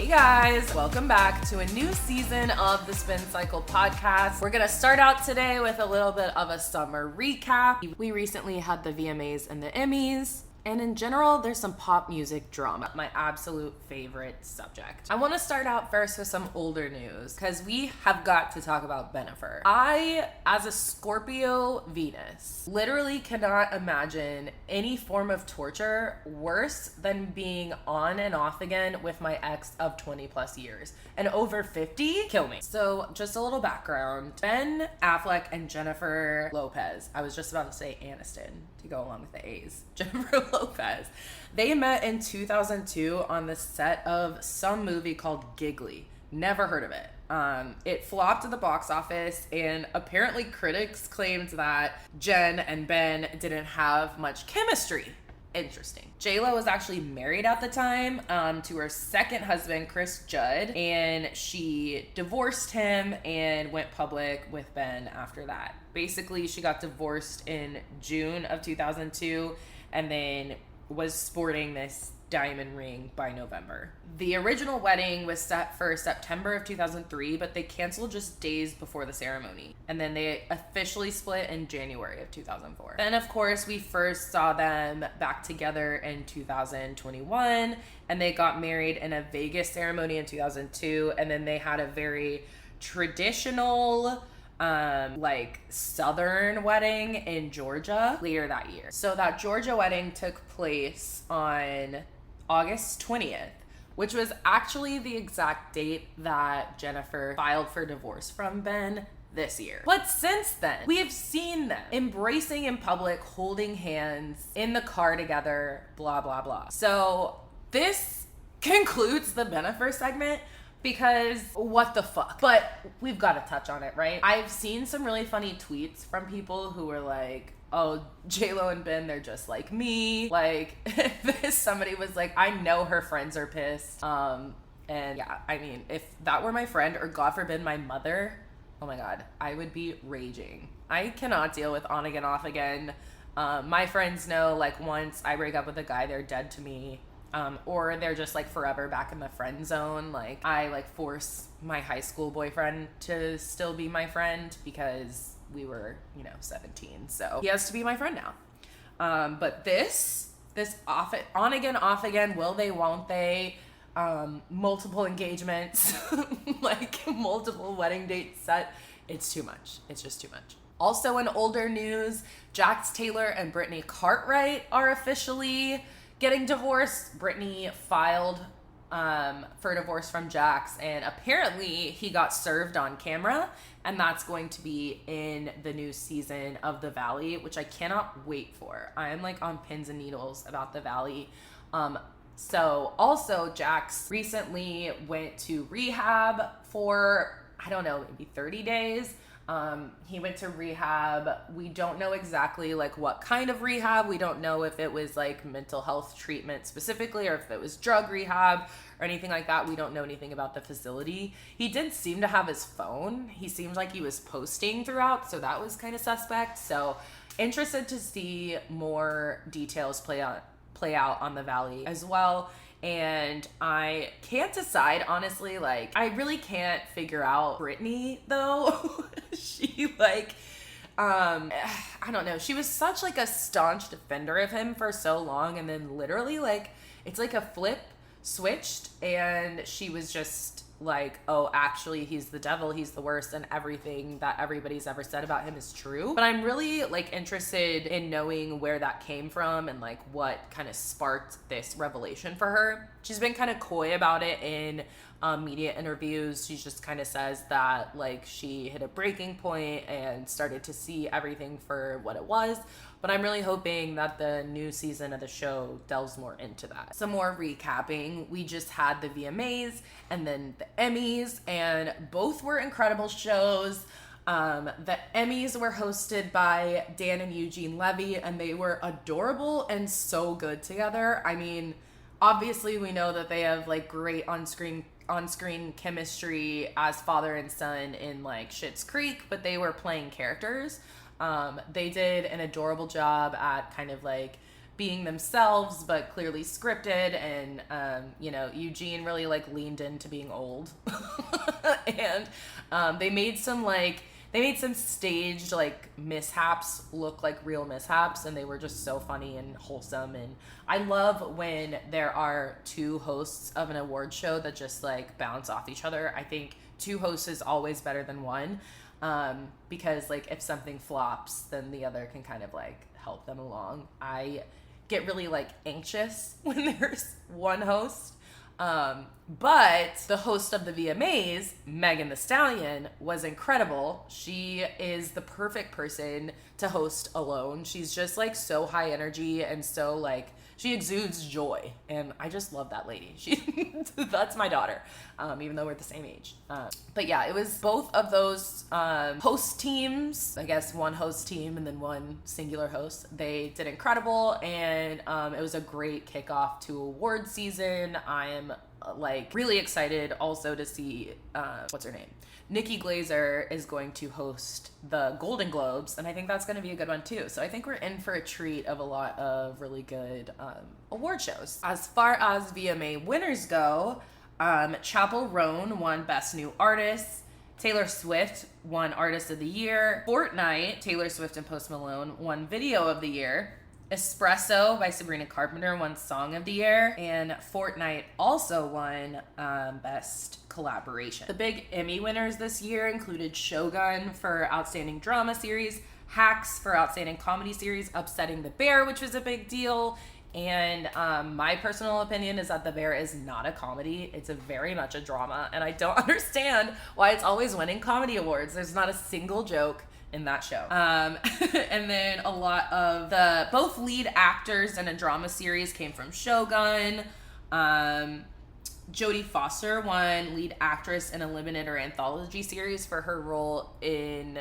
Guys, welcome back to a new season of the Spin Cycle podcast. We're gonna start out today with a little bit of a summer recap. We recently had the VMAs and the Emmys. And in general, there's some pop music drama, my absolute favorite subject. I want to start out first with some older news, because we have got to talk about Bennifer. I, as a Scorpio Venus, literally cannot imagine any form of torture worse than being on and off again with my ex of 20 plus years. And over 50, kill me. So just a little background. Ben Affleck and Jennifer Lopez, I was just about to say Aniston to go along with the A's. Jennifer Lopez. They met in 2002 on the set of some movie called Giggly. Never heard of it. It flopped at the box office, and apparently critics claimed that Jen and Ben didn't have much chemistry. Interesting. J-Lo was actually married at the time to her second husband, Chris Judd, and she divorced him and went public with Ben after that. Basically, she got divorced in June of 2002 and then was sporting this diamond ring by November. The original wedding was set for September of 2003, but they canceled just days before the ceremony. And then they officially split in January of 2004. Then, of course, we first saw them back together in 2021, and they got married in a Vegas ceremony in 2002, and then they had a very traditional Southern wedding in Georgia later that year. So that Georgia wedding took place on August 20th, which was actually the exact date that Jennifer filed for divorce from Ben this year. But since then, we have seen them embracing in public, holding hands in the car together, blah, blah, blah. So this concludes the Bennifer segment. Because what the fuck? But we've got to touch on it, right? I've seen some really funny tweets from people who were like, oh, J-Lo and Ben, they're just like me. Like, somebody was like, I know her friends are pissed. And yeah, I mean, if that were my friend, or God forbid my mother, oh my God, I would be raging. I cannot deal with on again, off again. My friends know, like, once I break up with a guy, they're dead to me. Or they're just like forever back in the friend zone. Like, I like force my high school boyfriend to still be my friend because we were, 17. So he has to be my friend now. But this on again, will they, won't they, multiple engagements, like multiple wedding dates set. It's too much. It's just too much. Also in older news, Jax Taylor and Brittany Cartwright are officially getting divorced. Brittany filed for divorce from Jax, and apparently he got served on camera, and that's going to be in the new season of The Valley, which I cannot wait for. I am like on pins and needles about The Valley. So also Jax recently went to rehab for, I don't know, maybe 30 days. He went to rehab. We don't know exactly like what kind of rehab. We don't know if it was like mental health treatment specifically, or if it was drug rehab or anything like that. We don't know anything about the facility. He did seem to have his phone. He seemed like he was posting throughout, so that was kind of suspect. So interested to see more details play out on The Valley as well. And I can't decide, honestly, like, I really can't figure out Brittany, though. She, like, I don't know. She was such, like, a staunch defender of him for so long, and then literally, like, it's like a flip switched, and she was just like, oh, actually, he's the devil, he's the worst, and everything that everybody's ever said about him is true. But I'm really, like, interested in knowing where that came from and, like, what kind of sparked this revelation for her. She's been kind of coy about it in media interviews. She just kind of says that, like, she hit a breaking point and started to see everything for what it was. But I'm really hoping that the new season of the show delves more into that. Some more recapping. We just had the VMAs and then the Emmys, and both were incredible shows. The Emmys were hosted by Dan and Eugene Levy, and they were adorable and so good together. I mean, obviously we know that they have like great on-screen chemistry as father and son in like Schitt's Creek, but they were playing characters. They did an adorable job at kind of like being themselves, but clearly scripted. And, Eugene really like leaned into being old. And they made some staged like mishaps look like real mishaps, and they were just so funny and wholesome. And I love when there are two hosts of an award show that just like bounce off each other. I think two hosts is always better than one, because like if something flops, then the other can kind of like help them along. I get really like anxious when there's one host. But the host of the VMAs, Megan Thee Stallion, was incredible. She is the perfect person to host alone. She's just like so high energy and so like, she exudes joy. And I just love that lady. That's my daughter, even though we're the same age. But yeah, it was both of those host teams, I guess one host team and then one singular host. They did incredible, and it was a great kickoff to award season. I am like really excited also to see what's her name, Nikki Glazer is going to host the Golden Globes, and I think that's going to be a good one too. So I think we're in for a treat of a lot of really good award shows. As far as VMA winners go, Chappell Roan won Best New Artist. Taylor Swift won Artist of the Year. Fortnite, Taylor Swift and Post Malone won Video of the Year. Espresso by Sabrina Carpenter won Song of the Year, and Fortnite also won Best Collaboration. The big Emmy winners this year included Shogun for Outstanding Drama Series, Hacks for Outstanding Comedy Series, Upsetting the Bear, which was a big deal, and my personal opinion is that The Bear is not a comedy. It's very much a drama, and I don't understand why it's always winning comedy awards. There's not a single joke in that show. And then a lot of both lead actors in a drama series came from Shogun. Jodie Foster won lead actress in a limited or anthology series for her role in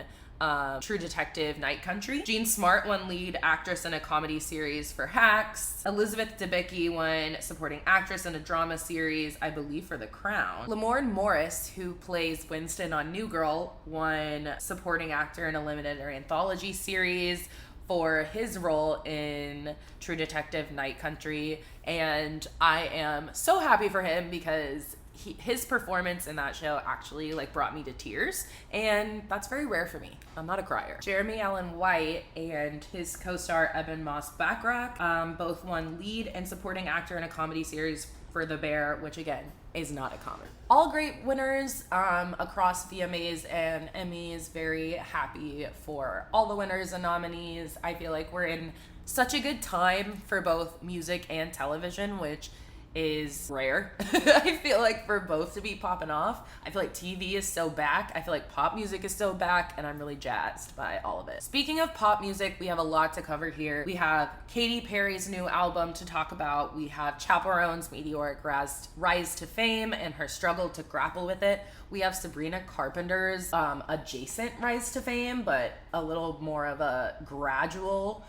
True Detective Night Country. Jean Smart won lead actress in a comedy series for Hacks. Elizabeth Debicki won supporting actress in a drama series, I believe for The Crown. Lamorne Morris, who plays Winston on New Girl, won supporting actor in a limited or anthology series for his role in True Detective Night Country. And I am so happy for him because his performance in that show actually like brought me to tears, and that's very rare for me. I'm not a crier. Jeremy Allen White and his co-star Eben Moss-Bachrach both won lead and supporting actor in a comedy series for The Bear, which again is not a comedy. All great winners across VMAs and Emmys. Very happy for all the winners and nominees. I feel like we're in such a good time for both music and television, which is rare. I feel like for both to be popping off. I feel like TV is so back. I feel like pop music is so back, and I'm really jazzed by all of it. Speaking of pop music, we have a lot to cover here. We have Katy Perry's new album to talk about. We have Chappell Roan's meteoric rise to fame and her struggle to grapple with it. We have Sabrina Carpenter's adjacent rise to fame, but a little more of a gradual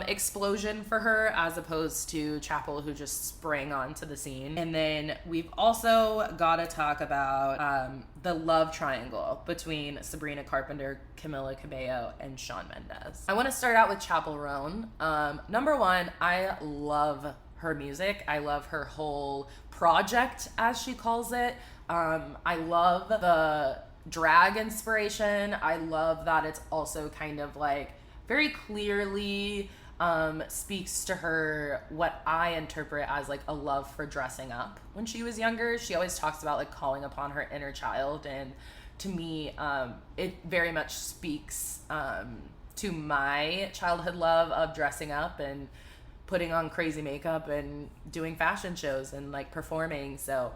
explosion for her as opposed to Chappell, who just sprang onto the scene. And then we've also got to talk about the love triangle between Sabrina Carpenter, Camila Cabello, and Shawn Mendes. I want to start out with Chappell Roan. Number one, I love her music. I love her whole project, as she calls it. I love the drag inspiration. I love that it's also kind of like very clearly speaks to her what I interpret as like a love for dressing up. When she was younger, she always talks about like calling upon her inner child, and to me it very much speaks to my childhood love of dressing up and putting on crazy makeup and doing fashion shows and like performing. So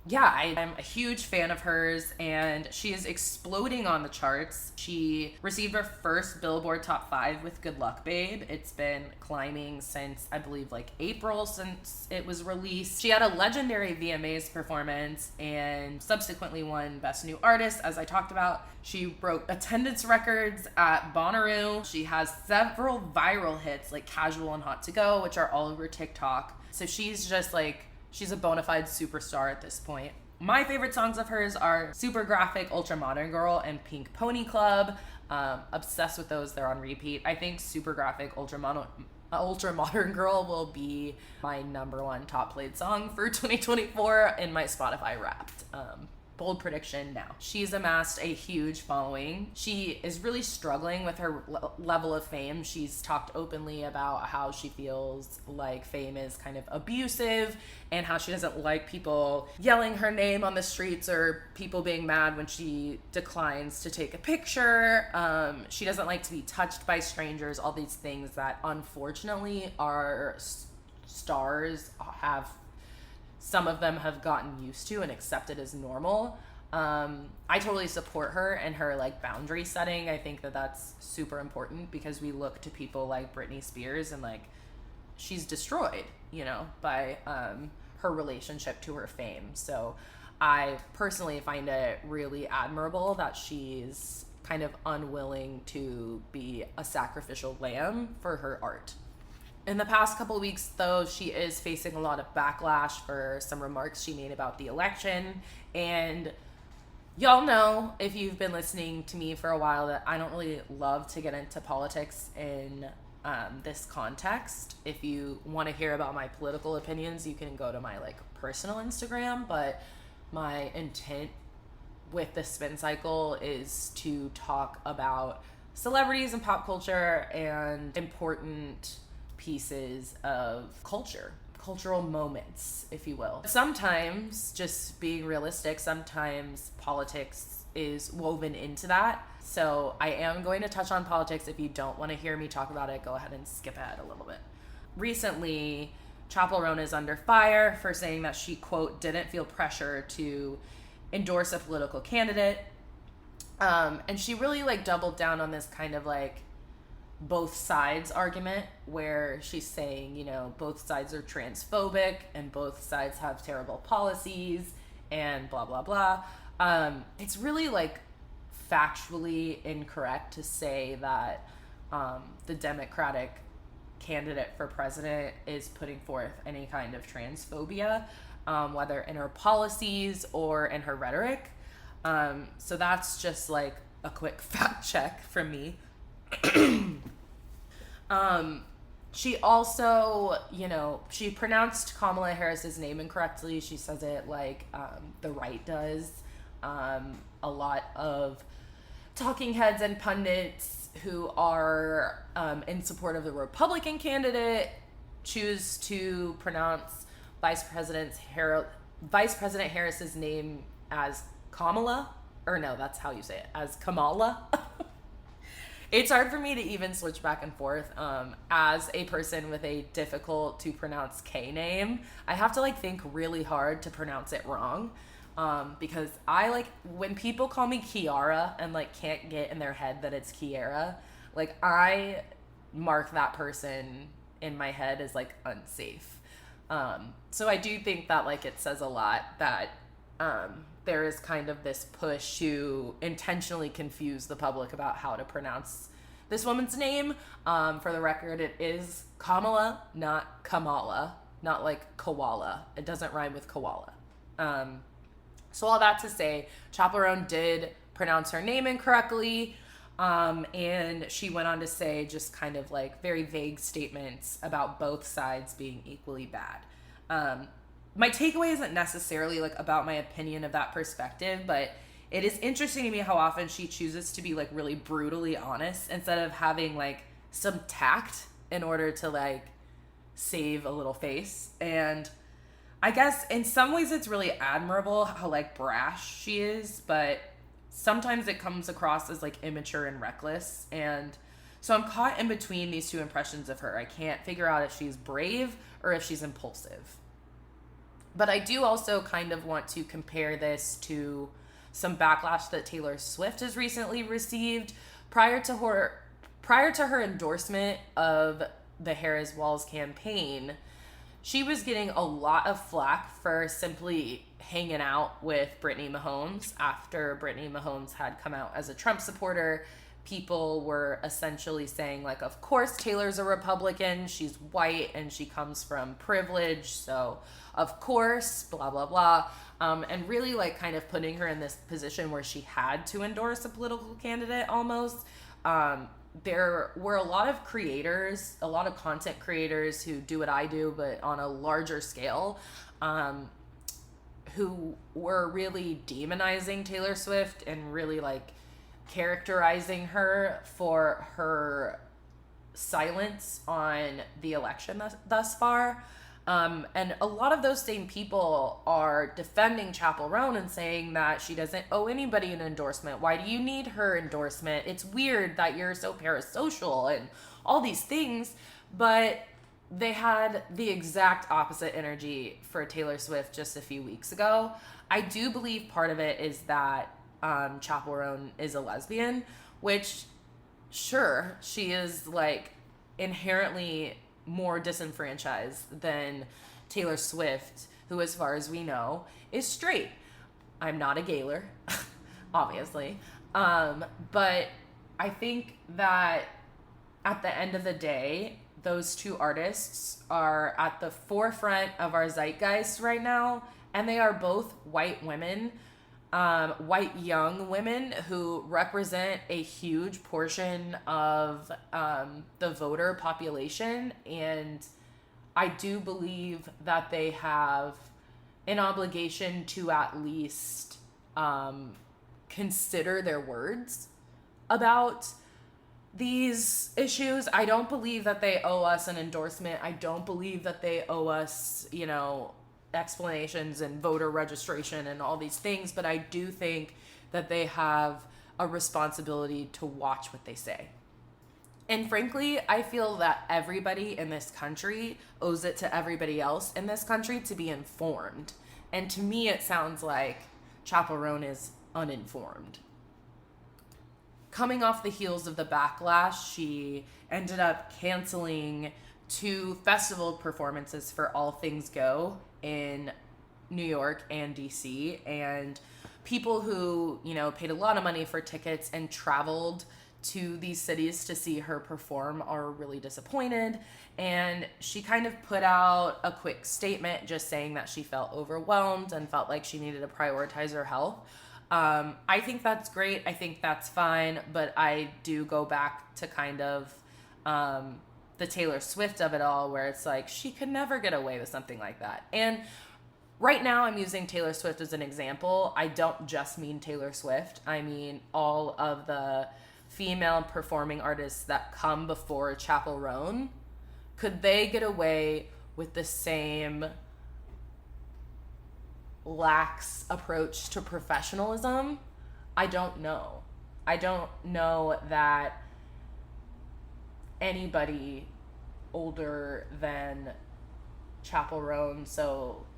yeah, I'm a huge fan of hers, and she is exploding on the charts. She received her first Billboard Top 5 with Good Luck Babe. It's been climbing since, I believe, like April since it was released. She had a legendary VMAs performance and subsequently won Best New Artist, as I talked about. She broke attendance records at Bonnaroo. She has several viral hits like Casual and Hot to Go, which are all over TikTok. So she's just like, she's a bona fide superstar at this point. My favorite songs of hers are Super Graphic, Ultra Modern Girl, and Pink Pony Club. Obsessed with those. They're on repeat. I think Super Graphic, Ultra Ultra Modern Girl will be my number one top played song for 2024 in my Spotify Wrapped. Bold prediction now. She's amassed a huge following. She is really struggling with her level of fame. She's talked openly about how she feels like fame is kind of abusive and how she doesn't like people yelling her name on the streets or people being mad when she declines to take a picture. She doesn't like to be touched by strangers, all these things that unfortunately our stars have. Some of them have gotten used to and accepted as normal. I totally support her and her like boundary setting. I think that that's super important because we look to people like Britney Spears and like she's destroyed, by her relationship to her fame. So I personally find it really admirable that she's kind of unwilling to be a sacrificial lamb for her art. In the past couple of weeks, though, she is facing a lot of backlash for some remarks she made about the election. And y'all know, if you've been listening to me for a while, that I don't really love to get into politics in this context. If you want to hear about my political opinions, you can go to my personal Instagram. But my intent with the spin cycle is to talk about celebrities and pop culture and important pieces of cultural moments, if you will. Sometimes, just being realistic, sometimes politics is woven into that. So I am going to touch on politics. If you don't want to hear me talk about it, go ahead and skip ahead a little bit. Recently, Chappell Roan is under fire for saying that she, quote, didn't feel pressure to endorse a political candidate. And she really doubled down on this kind of both sides argument where she's saying, both sides are transphobic and both sides have terrible policies and blah, blah, blah. It's really factually incorrect to say that the Democratic candidate for president is putting forth any kind of transphobia, whether in her policies or in her rhetoric. So that's just a quick fact check from me. She also, she pronounced Kamala Harris's name incorrectly. She says it like the right does. A lot of talking heads and pundits who are in support of the Republican candidate choose to pronounce Vice President Harris's name as Kamala, or no, that's how you say it, as Kamala. It's hard for me to even switch back and forth. As a person with a difficult to pronounce K name, I have to think really hard to pronounce it wrong. Because I when people call me Kiara and can't get in their head that it's Kiara, I mark that person in my head as unsafe. So I do think that it says a lot that there is kind of this push to intentionally confuse the public about how to pronounce this woman's name. For the record, it is Kamala, not Kamala, not koala. It doesn't rhyme with koala. So all that to say, Chappell Roan did pronounce her name incorrectly, and she went on to say just kind of very vague statements about both sides being equally bad. My takeaway isn't necessarily about my opinion of that perspective, but it is interesting to me how often she chooses to be really brutally honest instead of having some tact in order to save a little face. And I guess in some ways it's really admirable how brash she is, but sometimes it comes across as immature and reckless. And so I'm caught in between these two impressions of her. I can't figure out if she's brave or if she's impulsive. But I do also kind of want to compare this to some backlash that Taylor Swift has recently received. Prior to her endorsement of the Harris Walls campaign, she was getting a lot of flack for simply hanging out with Brittany Mahomes. After Brittany Mahomes had come out as a Trump supporter, people were essentially saying of course Taylor's a Republican, she's white and she comes from privilege, so of course, blah, blah, blah. And really kind of putting her in this position where she had to endorse a political candidate almost. there were a lot of creators, a lot of content creators who do what I do, but on a larger scale, who were really demonizing Taylor Swift and really like characterizing her for her silence on the election thus far. And a lot of those same people are defending Chappell Roan and saying that she doesn't owe anybody an endorsement. Why do you need her endorsement? It's weird that you're so parasocial and all these things. But they had the exact opposite energy for Taylor Swift just a few weeks ago. I do believe part of it is that Chappell Roan is a lesbian, which, sure, she is like inherently more disenfranchised than Taylor Swift, who, as far as we know, is straight. I'm not a Gaylor, obviously. But I think that at the end of the day, those two artists are at the forefront of our zeitgeist right now, and they are both white women, white young women who represent a huge portion of the voter population. And I do believe that they have an obligation to at least consider their words about these issues. I don't believe that they owe us an endorsement. I don't believe that they owe us, explanations and voter registration and all these things, but I do think that they have a responsibility to watch what they say. And frankly, I feel that everybody in this country owes it to everybody else in this country to be informed. And to me, it sounds like Chappell Roan is uninformed. Coming off the heels of the backlash, she ended up canceling 2 festival performances for All Things Go in New York and DC. And people who, paid a lot of money for tickets and traveled to these cities to see her perform are really disappointed. And she kind of put out a quick statement just saying that she felt overwhelmed and felt like she needed to prioritize her health. I think that's great. I think that's fine. But I do go back to kind of the Taylor Swift of it all, where it's like she could never get away with something like that. And right now I'm using Taylor Swift as an example. I don't just mean Taylor Swift. I mean all of the female performing artists that come before Chappell Roan. Could they get away with the same lax approach to professionalism? I don't know. I don't know that anybody older than Chappell Roan,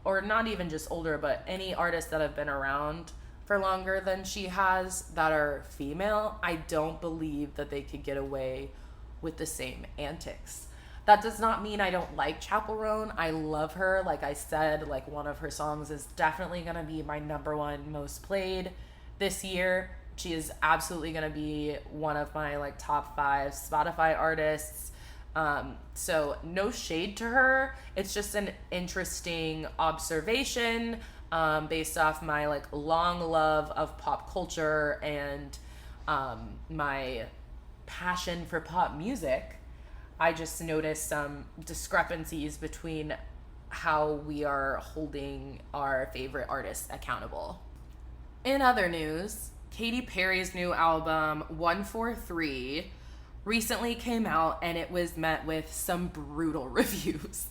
or not even just older, but any artists that have been around for longer than she has that are female, I don't believe that they could get away with the same antics. That does not mean I don't like Chappell Roan. I love her. Like I said, like one of her songs is definitely going to be my #1 most played this year. She is absolutely going to be one of my top 5 Spotify artists. So no shade to her. It's just an interesting observation based off my long love of pop culture and my passion for pop music. I just noticed some discrepancies between how we are holding our favorite artists accountable. In other news, Katy Perry's new album, 143, recently came out and it was met with some brutal reviews.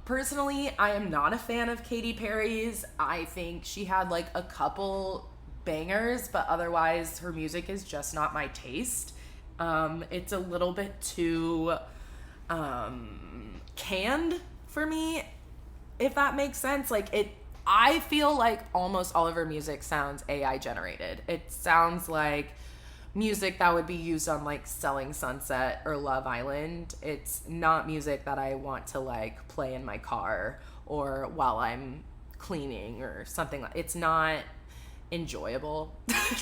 Personally, I am not a fan of Katy Perry's. I think she had a couple bangers, but otherwise her music is just not my taste. It's a little bit too canned for me, if that makes sense. I feel like almost all of her music sounds AI generated. It sounds like music that would be used on Selling Sunset or Love Island. It's not music that I want to play in my car or while I'm cleaning or something. It's not enjoyable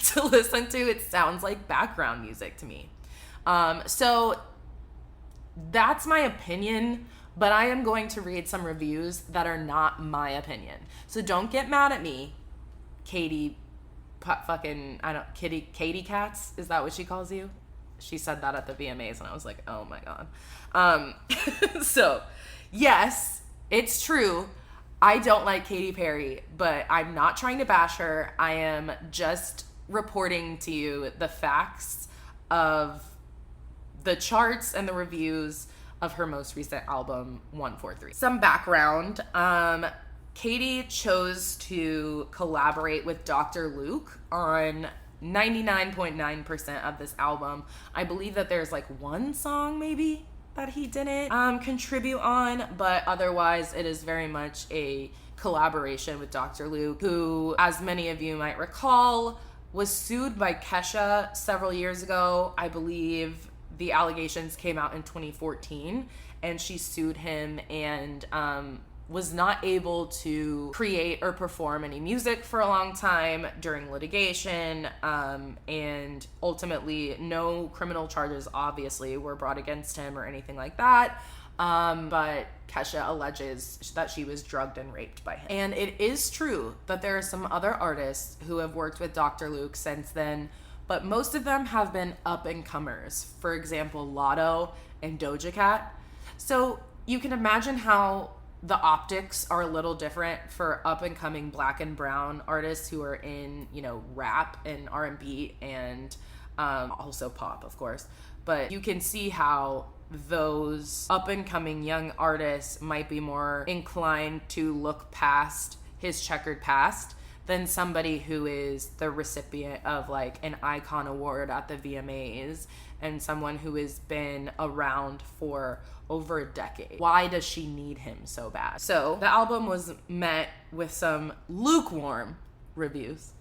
to listen to. It sounds like background music to me. So that's my opinion, but I am going to read some reviews that are not my opinion. So don't get mad at me, Katy Cats. Is that what she calls you? She said that at the VMAs, and I was like, oh my God. So, yes, it's true. I don't like Katy Perry, but I'm not trying to bash her. I am just reporting to you the facts of the charts and the reviews of her most recent album, 143. Some background. Katy chose to collaborate with Dr. Luke on 99.9% of this album. I believe that there's like one song maybe that he didn't contribute on, but otherwise it is very much a collaboration with Dr. Luke, who, as many of you might recall, was sued by Kesha several years ago. I believe the allegations came out in 2014, and she sued him and was not able to create or perform any music for a long time during litigation, and ultimately no criminal charges obviously were brought against him or anything like that, but Kesha alleges that she was drugged and raped by him. And it is true that there are some other artists who have worked with Dr. Luke since then, but most of them have been up-and-comers. For example, Lotto and Doja Cat. So you can imagine how the optics are a little different for up-and-coming black and brown artists who are in, rap and R&B and also pop, of course. But you can see how those up-and-coming young artists might be more inclined to look past his checkered past than somebody who is the recipient of like an icon award at the VMAs and someone who has been around for over a decade. Why does she need him so bad? So the album was met with some lukewarm reviews.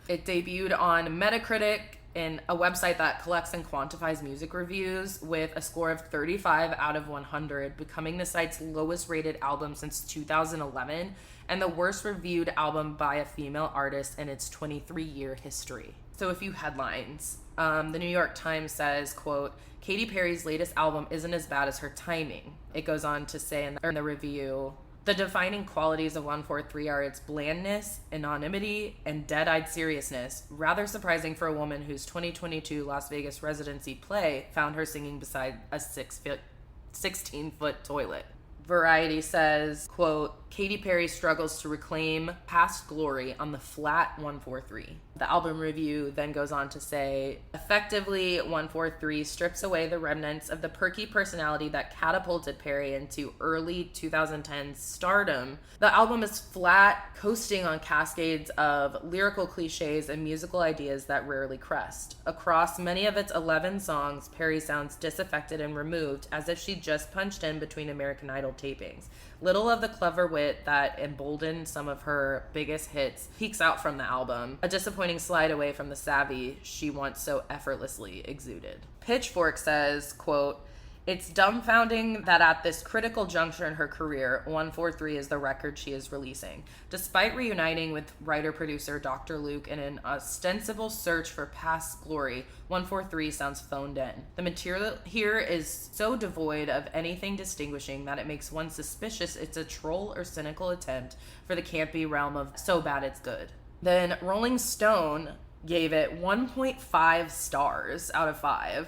It debuted on Metacritic, in a website that collects and quantifies music reviews, with a score of 35 out of 100, becoming the site's lowest rated album since 2011 and the worst reviewed album by a female artist in its 23-year history. So a few headlines. The New York Times says, quote, Katy Perry's latest album isn't as bad as her timing. It goes on to say in the review, the defining qualities of 143 are its blandness, anonymity, and dead-eyed seriousness, rather surprising for a woman whose 2022 Las Vegas residency play found her singing beside a 16-foot toilet. Variety says, quote, Katy Perry struggles to reclaim past glory on the flat 143. The album review then goes on to say, effectively, 143 strips away the remnants of the perky personality that catapulted Perry into early 2010s stardom. The album is flat, coasting on cascades of lyrical cliches and musical ideas that rarely crest. Across many of its 11 songs, Perry sounds disaffected and removed, as if she just punched in between American Idol tapings. Little of the clever wit that emboldened some of her biggest hits peeks out from the album, a disappointing slide away from the savvy she once so effortlessly exuded. Pitchfork says, quote, it's dumbfounding that at this critical juncture in her career, 143 is the record she is releasing. Despite reuniting with writer-producer Dr. Luke in an ostensible search for past glory, 143 sounds phoned in. The material here is so devoid of anything distinguishing that it makes one suspicious it's a troll or cynical attempt for the campy realm of so bad it's good. Then Rolling Stone gave it 1.5 stars out of 5.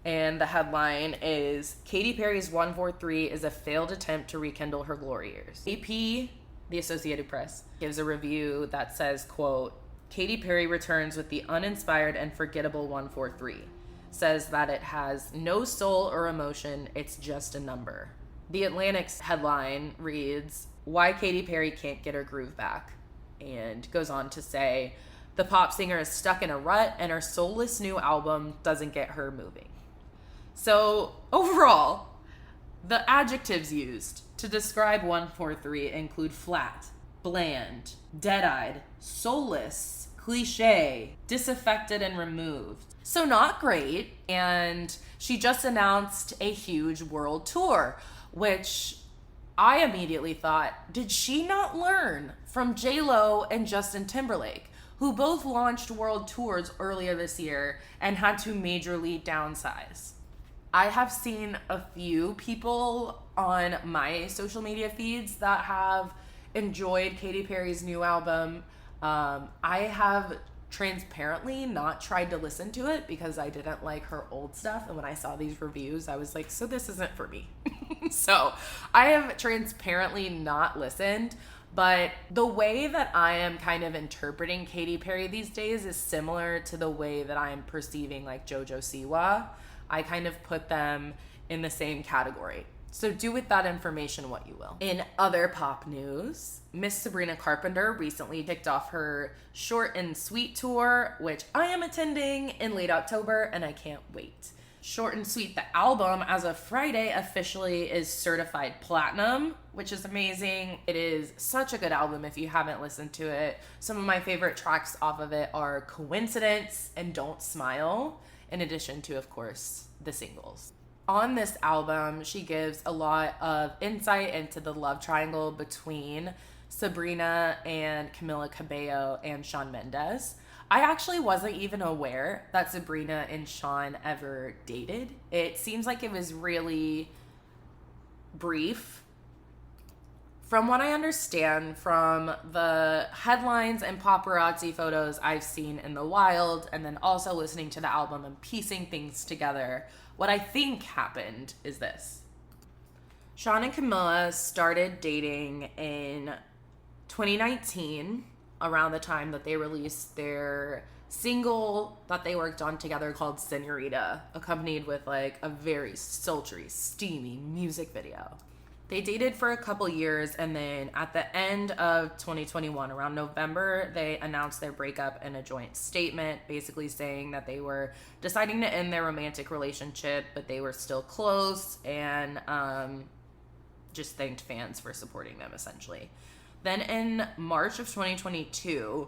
And the headline is, Katy Perry's 143 is a failed attempt to rekindle her glory years. AP, the Associated Press, gives a review that says, quote, Katy Perry returns with the uninspired and forgettable 143. Says that it has no soul or emotion, it's just a number. The Atlantic's headline reads, Why Katy Perry Can't Get Her Groove Back. And goes on to say, the pop singer is stuck in a rut and her soulless new album doesn't get her moving. So overall, the adjectives used to describe 143 include flat, bland, dead-eyed, soulless, cliche, disaffected, and removed. So not great. And she just announced a huge world tour, which I immediately thought, did she not learn from J-Lo and Justin Timberlake, who both launched world tours earlier this year and had to majorly downsize? I have seen a few people on my social media feeds that have enjoyed Katy Perry's new album. I have transparently not tried to listen to it because I didn't like her old stuff. And when I saw these reviews, I was like, so this isn't for me. So I have transparently not listened. But the way that I am kind of interpreting Katy Perry these days is similar to the way that I am perceiving like JoJo Siwa. I kind of put them in the same category. So do with that information what you will. In other pop news, Miss Sabrina Carpenter recently kicked off her Short and Sweet tour, which I am attending in late October, and I can't wait. Short and Sweet, the album, as of Friday, officially is certified platinum, which is amazing. It is such a good album if you haven't listened to it. Some of my favorite tracks off of it are Coincidence and Don't Smile, in addition to, of course, the singles. On this album, she gives a lot of insight into the love triangle between Sabrina and Camila Cabello and Shawn Mendes. I actually wasn't even aware that Sabrina and Shawn ever dated. It seems like it was really brief. From what I understand from the headlines and paparazzi photos I've seen in the wild, and then also listening to the album and piecing things together, what I think happened is this. Shawn and Camila started dating in 2019, around the time that they released their single that they worked on together called Senorita, accompanied with like a very sultry, steamy music video. They dated for a couple years, and then at the end of 2021, around November, they announced their breakup in a joint statement, basically saying that they were deciding to end their romantic relationship, but they were still close, and just thanked fans for supporting them, essentially. Then in March of 2022,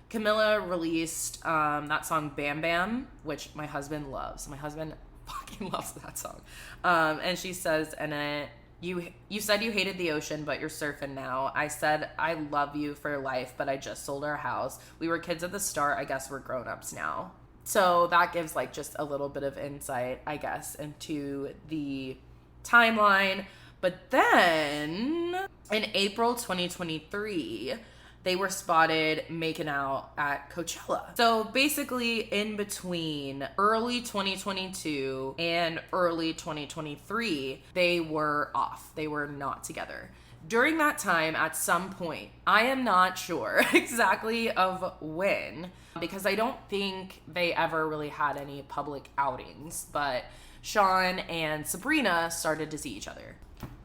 Camila released that song Bam Bam, which my husband loves. My husband fucking loves that song. And she says in it, You said you hated the ocean, but you're surfing now. I said I love you for life, but I just sold our house. We were kids at the start. I guess we're grown-ups now. So that gives like just a little bit of insight, I guess, into the timeline. But then in April 2023, they were spotted making out at Coachella. So basically in between early 2022 and early 2023, they were off. They were not together. During that time, at some point, I am not sure exactly of when, because I don't think they ever really had any public outings, but Shawn and Sabrina started to see each other.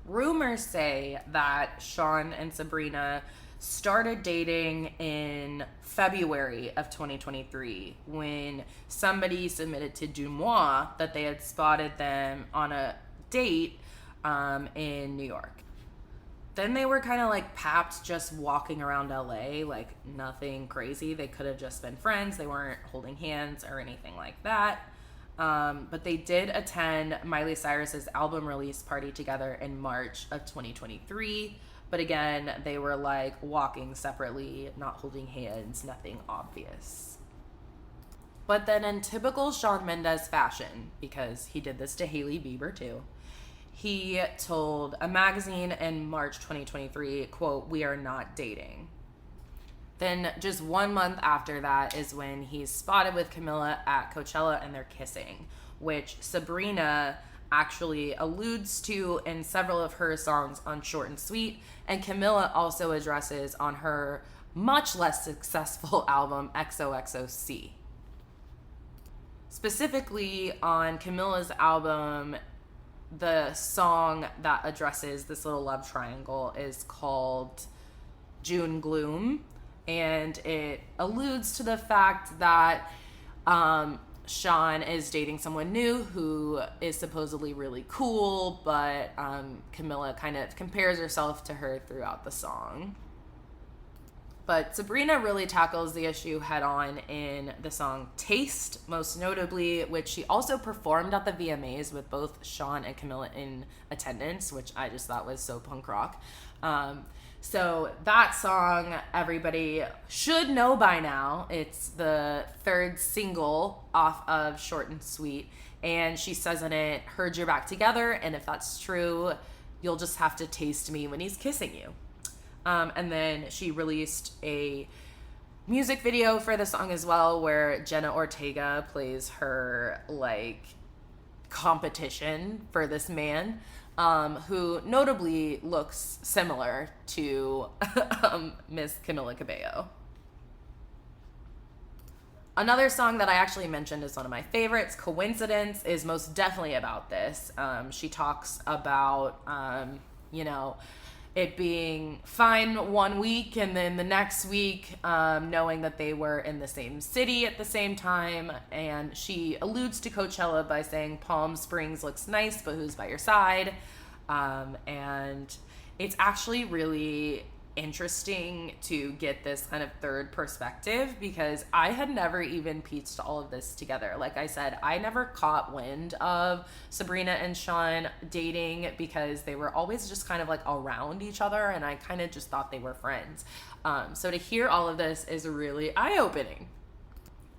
Rumors say that Shawn and Sabrina started dating in February of 2023 when somebody submitted to Dumois that they had spotted them on a date in New York. Then they were kind of like paps just walking around LA, like nothing crazy. They could have just been friends. They weren't holding hands or anything like that. But they did attend Miley Cyrus's album release party together in March of 2023. But again, they were like walking separately, not holding hands, nothing obvious. But then in typical Shawn Mendes fashion, because he did this to Hailey Bieber too, he told a magazine in March 2023, quote, "We are not dating." Then just 1 month after that is when he's spotted with Camila at Coachella and they're kissing, which Sabrina actually alludes to in several of her songs on Short and Sweet, and Camila also addresses on her much less successful album XOXOC. Specifically on Camila's album, the song that addresses this little love triangle is called June Gloom, and it alludes to the fact that Shawn is dating someone new who is supposedly really cool, but Camila kind of compares herself to her throughout the song. But Sabrina really tackles the issue head on in the song Taste, most notably, which she also performed at the VMAs with both Shawn and Camila in attendance, which I just thought was so punk rock. So that song, everybody should know by now. It's the third single off of Short and Sweet. And she says in it, "Heard you're back together, and if that's true, you'll just have to taste me when he's kissing you." And then she released a music video for the song as well, where Jenna Ortega plays her like competition for this man, who notably looks similar to Miss Camila Cabello. Another song that I actually mentioned is one of my favorites, Coincidence, is most definitely about this. She talks about, it being fine one week and then the next week knowing that they were in the same city at the same time. And she alludes to Coachella by saying Palm Springs looks nice, but who's by your side? And it's actually really interesting to get this kind of third perspective, because I had never even pieced all of this together. Like I said, I never caught wind of Sabrina and Sean dating because they were always just kind of like around each other, and I kind of just thought they were friends. So to hear all of this is really eye-opening.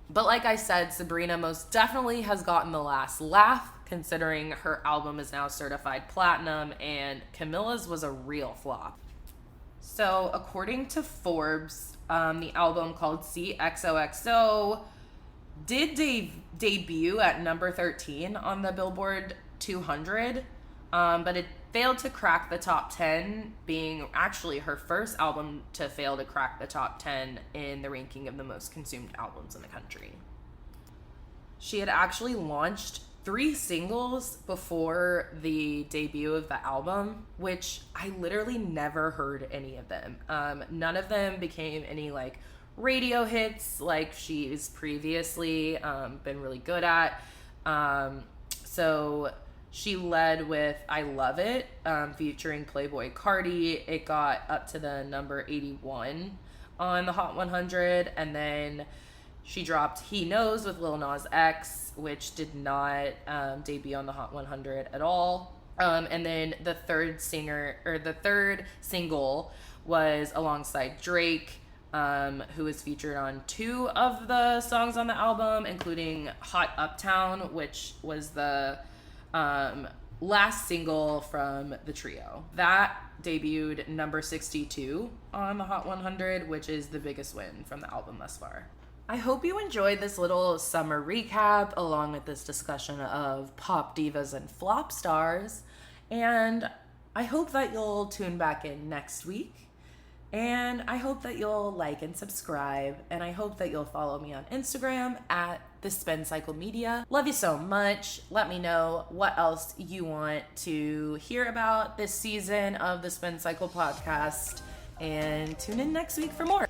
But like I said, Sabrina most definitely has gotten the last laugh, considering her album is now certified platinum, and Camila's was a real flop. So according to Forbes, the album called CXOXO did debut at number 13 on the Billboard 200, but it failed to crack the top 10, being actually her first album to fail to crack the top 10 in the ranking of the most consumed albums in the country. She had actually launched 3 singles before the debut of the album, which I literally never heard any of them. None of them became any like radio hits like she's previously been really good at. So she led with I Love It, featuring Playboi Carti. It got up to the number 81 on the Hot 100, and then she dropped He Knows with Lil Nas X, which did not debut on the Hot 100 at all. And then the third single was alongside Drake, who was featured on 2 of the songs on the album, including Hot Uptown, which was the last single from the trio. That debuted number 62 on the Hot 100, which is the biggest win from the album thus far. I hope you enjoyed this little summer recap along with this discussion of pop divas and flop stars, and I hope that you'll tune back in next week, and I hope that you'll like and subscribe, and I hope that you'll follow me on Instagram at The Spin Cycle Media. Love you so much. Let me know what else you want to hear about this season of the Spin Cycle podcast, and tune in next week for more.